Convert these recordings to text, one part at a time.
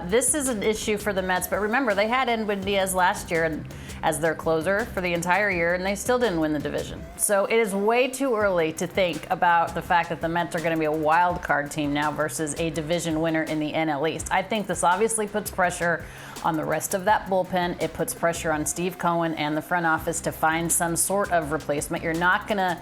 This is an issue for the Mets, but remember, they had Edwin Diaz last year as their closer for the entire year, and they still didn't win the division. So it is way too early to think about the fact that the Mets are going to be a wild card team now versus a division winner in the NL East. I think this obviously puts pressure on the rest of that bullpen. It puts pressure on Steve Cohen and the front office to find some sort of replacement. You're not going to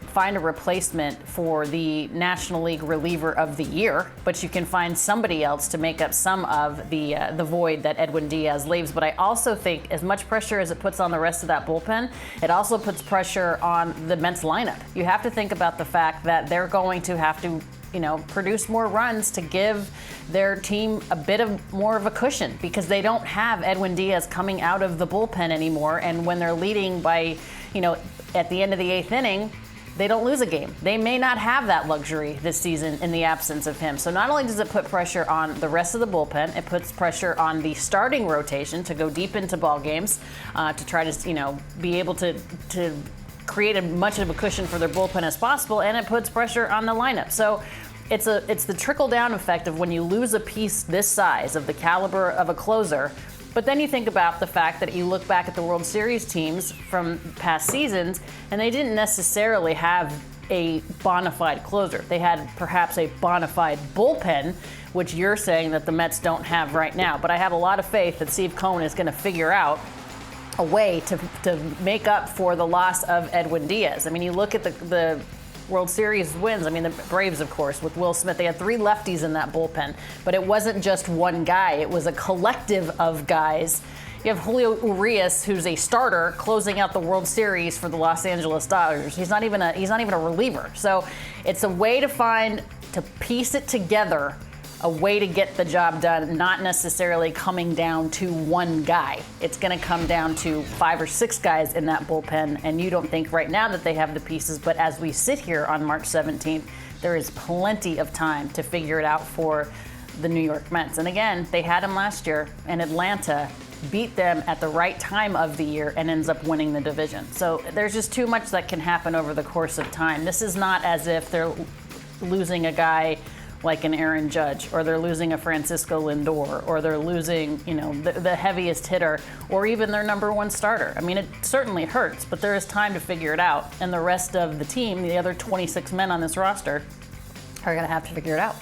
find a replacement for the National League reliever of the year, but you can find somebody else to make up some of the void that Edwin Diaz leaves. But I also think as much pressure as it puts on the rest of that bullpen, it also puts pressure on the Mets lineup. You have to think about the fact that they're going to have to produce more runs to give their team a bit of more of a cushion, because they don't have Edwin Diaz coming out of the bullpen anymore. And when they're leading by, at the end of the eighth inning, they don't lose a game. They may not have that luxury this season in the absence of him. So not only does it put pressure on the rest of the bullpen, it puts pressure on the starting rotation to go deep into ball games, to try to, be able to create as much of a cushion for their bullpen as possible, and it puts pressure on the lineup. So it's the trickle-down effect of when you lose a piece this size, of the caliber of a closer. But then you think about the fact that you look back at the World Series teams from past seasons, and they didn't necessarily have a bona fide closer. They had perhaps a bona fide bullpen, which you're saying that the Mets don't have right now. But I have a lot of faith that Steve Cohen is going to figure out a way to make up for the loss of Edwin Diaz. I mean, you look at the World Series wins. I mean, the Braves, of course, with Will Smith, they had 3 lefties in that bullpen, but it wasn't just one guy. It was a collective of guys. You have Julio Urias, who's a starter, closing out the World Series for the Los Angeles Dodgers. He's not even a reliever. So it's a way to piece it together, a way to get the job done, not necessarily coming down to one guy. It's going to come down to 5 or 6 guys in that bullpen, and you don't think right now that they have the pieces, but as we sit here on March 17th, there is plenty of time to figure it out for the New York Mets. And again, they had him last year, and Atlanta beat them at the right time of the year and ends up winning the division. So there's just too much that can happen over the course of time. This is not as if they're losing a guy like an Aaron Judge, or they're losing a Francisco Lindor, or they're losing, the heaviest hitter, or even their number 1 starter. I mean, it certainly hurts, but there is time to figure it out. And the rest of the team, the other 26 men on this roster, are going to have to figure it out.